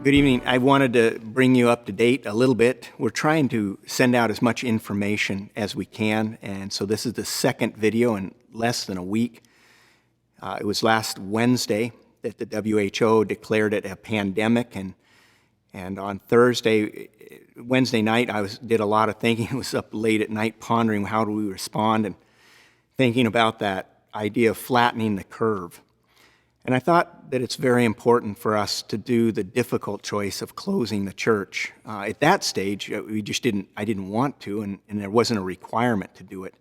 Good evening. I wanted to bring you up to date a little bit. We're trying to send out as much information as we can, and so this is the second video in less than a week. It was last Wednesday that the WHO declared it a pandemic, and on Wednesday night, did a lot of thinking. I was up late at night pondering how do we respond and thinking about that idea of flattening the curve. And I thought that it's very important for us to do the difficult choice of closing the church. At that stage, I didn't want to, and there wasn't a requirement to do it.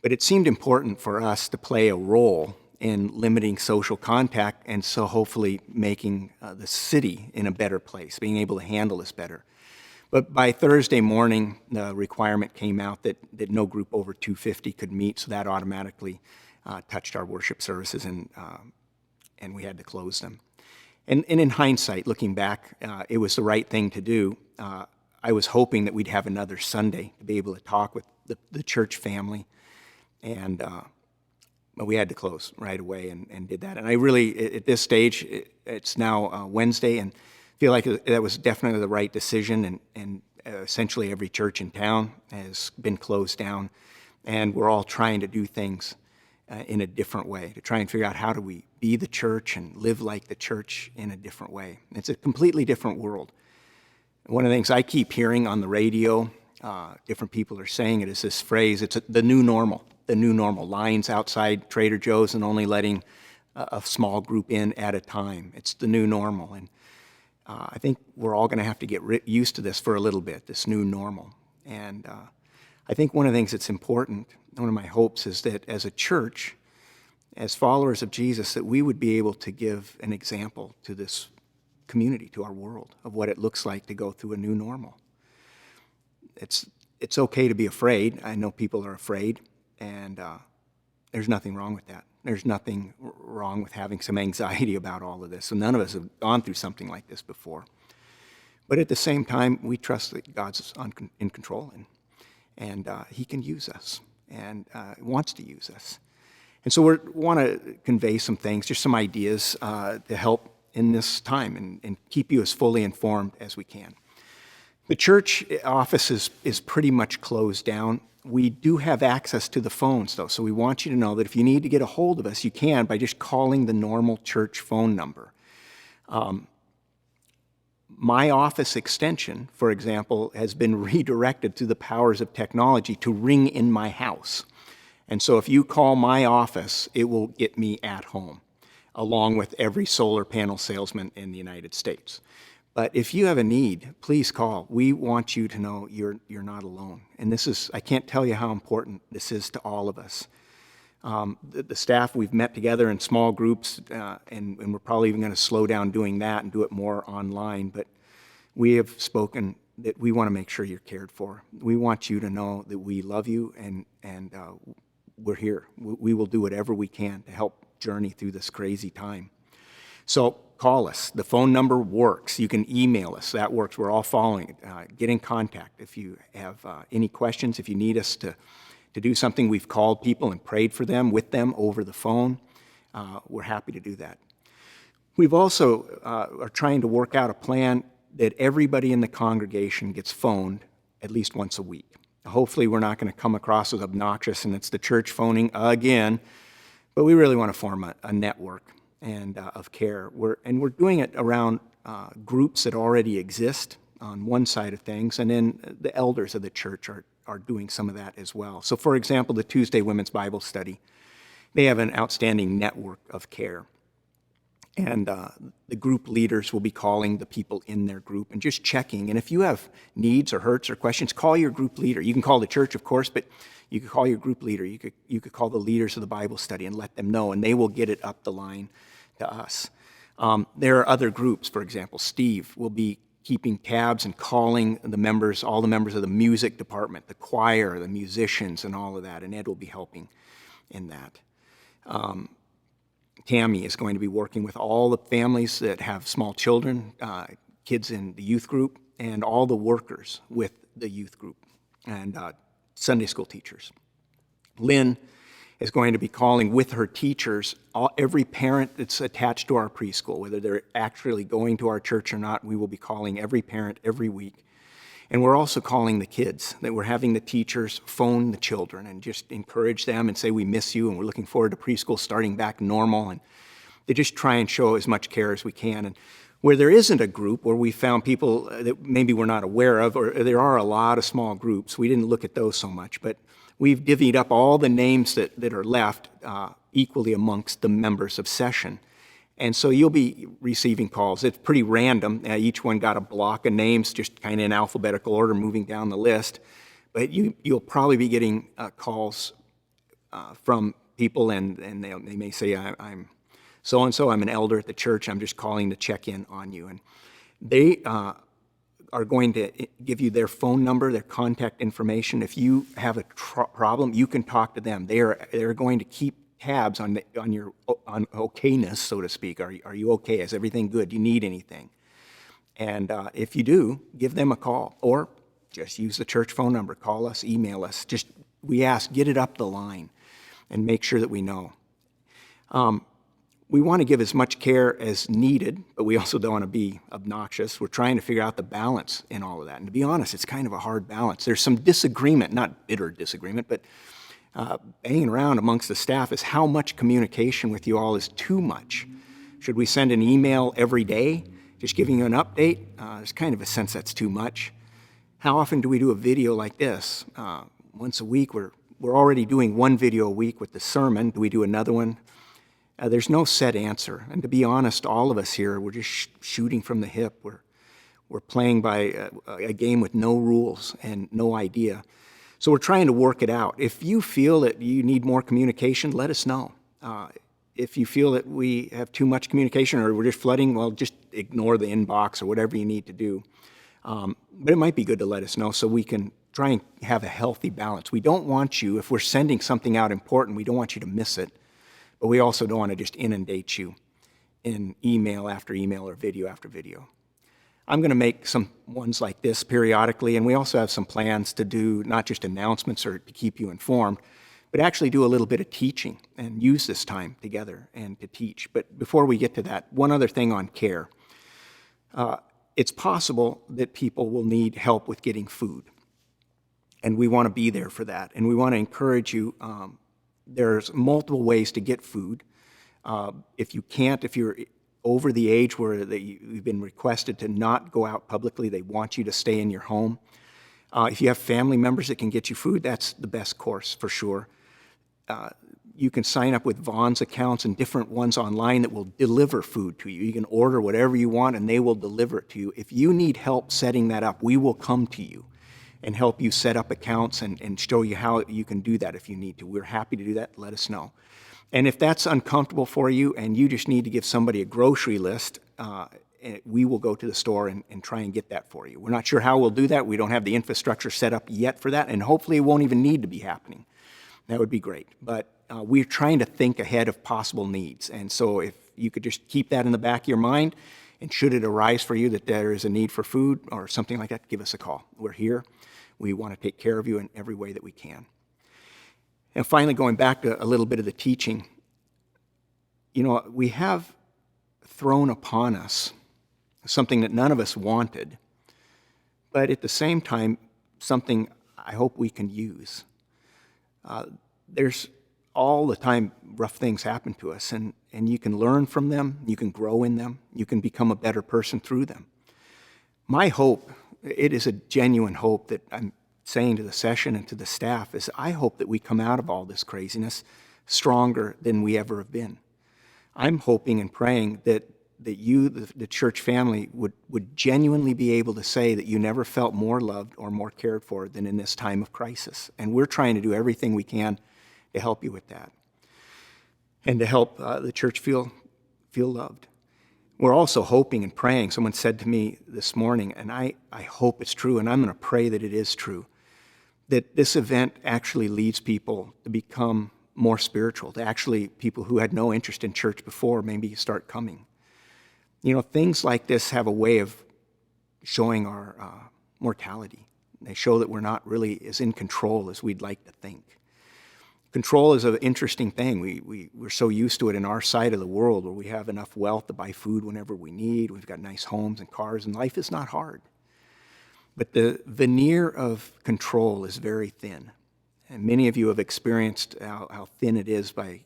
But it seemed important for us to play a role in limiting social contact and so hopefully making the city in a better place, being able to handle this better. But by Thursday morning, the requirement came out that no group over 250 could meet, so that automatically touched our worship services, and we had to close them. And in hindsight, looking back, it was the right thing to do. I was hoping that we'd have another Sunday to be able to talk with the church family, but we had to close right away and did that. And I really, at this stage, it's now Wednesday, and feel like that was definitely the right decision, and essentially every church in town has been closed down, and we're all trying to do things in a different way, to try and figure out how do we be the church and live like the church in a different way. It's a completely different world. One of the things I keep hearing on the radio, different people are saying it, is this phrase, it's the new normal, lines outside Trader Joe's and only letting a small group in at a time. It's the new normal, and I think we're all going to have to get used to this for a little bit, this new normal. And I think one of the things that's important, one of my hopes, is that as a church, as followers of Jesus, that we would be able to give an example to this community, to our world, of what it looks like to go through a new normal. It's okay to be afraid. I know people are afraid, and there's nothing wrong with that. There's nothing wrong with having some anxiety about all of this. So none of us have gone through something like this before. But at the same time, we trust that God's in control, and He can use us, and wants to use us. And so we want to convey some things, just some ideas to help in this time and keep you as fully informed as we can. The church office is pretty much closed down. We do have access to the phones, though, so we want you to know that if you need to get a hold of us, you can by just calling the normal church phone number. My office extension, for example, has been redirected through the powers of technology to ring in my house. And so if you call my office, it will get me at home, along with every solar panel salesman in the United States. But if you have a need, please call. We want you to know you're not alone. And I can't tell you how important this is to all of us. The staff, we've met together in small groups, and we're probably even going to slow down doing that and do it more online. But we have spoken that we want to make sure you're cared for. We want you to know that we love you, and we're here. We will do whatever we can to help journey through this crazy time. So call us. The phone number works. You can email us. That works. We're all following it. Get in contact if you have any questions. If you need us to do something, we've called people and prayed for them, with them over the phone. We're happy to do that. We've also are trying to work out a plan that everybody in the congregation gets phoned at least once a week. Hopefully we're not going to come across as obnoxious and it's the church phoning again, but we really want to form a network of care. We're doing it around groups that already exist on one side of things, and then the elders of the church are doing some of that as well. So for example, the Tuesday Women's Bible Study, they have an outstanding network of care. And the group leaders will be calling the people in their group and just checking. And if you have needs or hurts or questions, call your group leader. You can call the church, of course, but you could call your group leader. You could call the leaders of the Bible study and let them know, and they will get it up the line to us. There are other groups. For example, Steve will be keeping tabs and calling the members, all the members of the music department, the choir, the musicians, and all of that, and Ed will be helping in that. Tammy is going to be working with all the families that have small children, kids in the youth group, and all the workers with the youth group, and Sunday school teachers. Lynn is going to be calling with her teachers every parent that's attached to our preschool, whether they're actually going to our church or not. We will be calling every parent every week. And we're also calling the kids, that we're having the teachers phone the children and just encourage them and say, we miss you and we're looking forward to preschool starting back normal. And they just try and show as much care as we can. And where there isn't a group, where we found people that maybe we're not aware of, or there are a lot of small groups, we didn't look at those so much, but we've divvied up all the names that are left equally amongst the members of session. And so you'll be receiving calls. It's pretty random. Each one got a block of names, just kind of in alphabetical order, moving down the list. But you'll probably be getting calls from people, and they may say, I'm so-and-so, I'm an elder at the church, I'm just calling to check in on you. And they are going to give you their phone number, their contact information. If you have a problem, you can talk to them. They're going to keep tabs on your okayness, so to speak. Are you okay? Is everything good? Do you need anything? And if you do, give them a call, or just use the church phone number. Call us, email us. Just, we ask, get it up the line and make sure that we know. We want to give as much care as needed, but we also don't want to be obnoxious. We're trying to figure out the balance in all of that. And to be honest, it's kind of a hard balance. There's some disagreement, not bitter disagreement, but banging around amongst the staff is how much communication with you all is too much. Should we send an email every day, just giving you an update? There's kind of a sense that's too much. How often do we do a video like this? Once a week. We're already doing one video a week with the sermon. Do we do another one? There's no set answer. And to be honest, all of us here, we're just shooting from the hip. We're playing by a game with no rules and no idea. So we're trying to work it out. If you feel that you need more communication, let us know. If you feel that we have too much communication or we're just flooding, well, just ignore the inbox or whatever you need to do. But it might be good to let us know so we can try and have a healthy balance. We don't want you, if we're sending something out important, we don't want you to miss it. But we also don't want to just inundate you in email after email or video after video. I'm going to make some ones like this periodically, and we also have some plans to do not just announcements or to keep you informed, but actually do a little bit of teaching and use this time together and to teach. But before we get to that, one other thing on care. It's possible that people will need help with getting food, and we want to be there for that. And we want to encourage you. There's multiple ways to get food. If you're over the age where you've been requested to not go out publicly, they want you to stay in your home. If you have family members that can get you food, that's the best course for sure. You can sign up with Vaughn's accounts and different ones online that will deliver food to you. You can order whatever you want and they will deliver it to you. If you need help setting that up, we will come to you and help you set up accounts and show you how you can do that if you need to. We're happy to do that. Let us know. And if that's uncomfortable for you and you just need to give somebody a grocery list, we will go to the store and try and get that for you. We're not sure how we'll do that. We don't have the infrastructure set up yet for that, and hopefully it won't even need to be happening. That would be great. But we're trying to think ahead of possible needs. And so if you could just keep that in the back of your mind, and should it arise for you that there is a need for food or something like that, give us a call. We're here. We want to take care of you in every way that we can. And finally, going back to a little bit of the teaching, we have thrown upon us something that none of us wanted, but at the same time, something I hope we can use. There's all the time rough things happen to us, and you can learn from them, you can grow in them, you can become a better person through them. My hope, it is a genuine hope that I'm saying to the session and to the staff, is I hope that we come out of all this craziness stronger than we ever have been. I'm hoping and praying that you, the church family, would genuinely be able to say that you never felt more loved or more cared for than in this time of crisis. And we're trying to do everything we can to help you with that and to help the church feel loved. We're also hoping and praying. Someone said to me this morning, and I hope it's true, and I'm going to pray that it is true, that this event actually leads people to become more spiritual, to actually people who had no interest in church before maybe start coming. Things like this have a way of showing our mortality. They show that we're not really as in control as we'd like to think. Control is an interesting thing. We're so used to it in our side of the world where we have enough wealth to buy food whenever we need. We've got nice homes and cars, and life is not hard. But the veneer of control is very thin. And many of you have experienced how thin it is by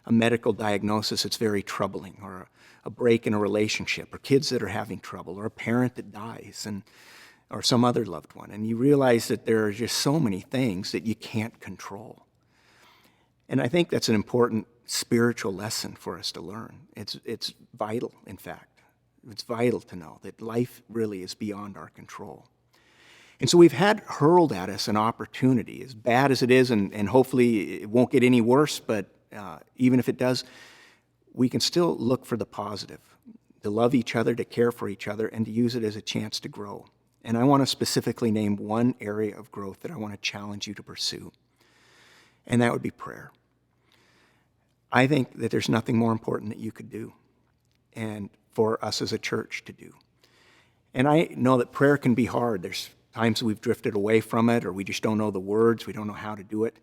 a medical diagnosis. It's very troubling, or a break in a relationship, or kids that are having trouble, or a parent that dies, or some other loved one. And you realize that there are just so many things that you can't control. And I think that's an important spiritual lesson for us to learn. It's vital, in fact. It's vital to know that life really is beyond our control. And so we've had hurled at us an opportunity, as bad as it is, and hopefully it won't get any worse, but even if it does, we can still look for the positive, to love each other, to care for each other, and to use it as a chance to grow. And I want to specifically name one area of growth that I want to challenge you to pursue, and that would be prayer. I think that there's nothing more important that you could do, and for us as a church to do. And I know that prayer can be hard. There's times we've drifted away from it, or we just don't know the words, we don't know how to do it.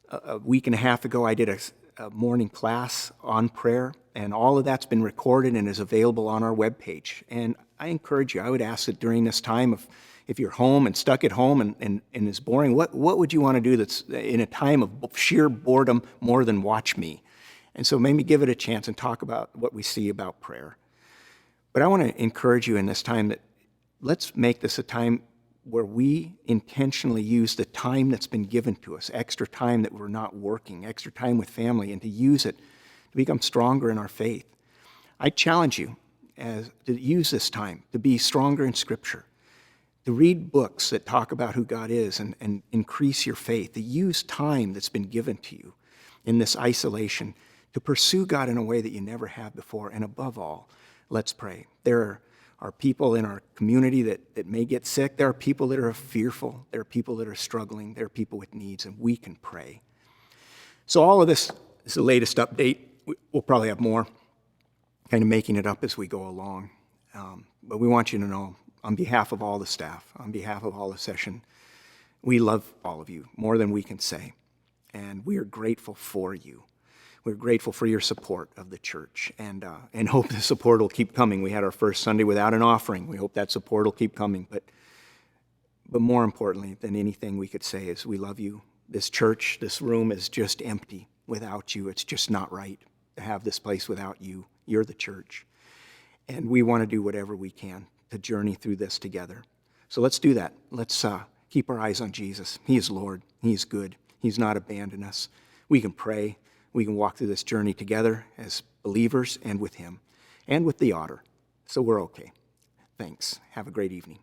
A week and a half ago, I did a morning class on prayer, and all of that's been recorded and is available on our webpage. And I encourage you, I would ask that during this time, if you're home and stuck at home and it's boring, what would you want to do that's in a time of sheer boredom more than watch me? And so maybe give it a chance and talk about what we see about prayer. But I want to encourage you in this time that let's make this a time where we intentionally use the time that's been given to us, extra time that we're not working, extra time with family, and to use it to become stronger in our faith. I challenge you to use this time to be stronger in Scripture, to read books that talk about who God is and increase your faith, to use time that's been given to you in this isolation, to pursue God in a way that you never have before. And above all, let's pray. There are people in our community that may get sick. There are people that are fearful. There are people that are struggling. There are people with needs, and we can pray. So all of this is the latest update. We'll probably have more, kind of making it up as we go along. But we want you to know, on behalf of all the staff, on behalf of all the session, we love all of you more than we can say. And we are grateful for you. We're grateful for your support of the church, and hope the support will keep coming. We had our first Sunday without an offering. We hope that support will keep coming. But more importantly than anything we could say is we love you. This church, this room is just empty without you. It's just not right to have this place without you. You're the church. And we want to do whatever we can to journey through this together. So let's do that. Let's keep our eyes on Jesus. He is Lord. He is good. He's not abandoned us. We can pray. We can walk through this journey together as believers and with him and with the otter. So we're okay. Thanks. Have a great evening.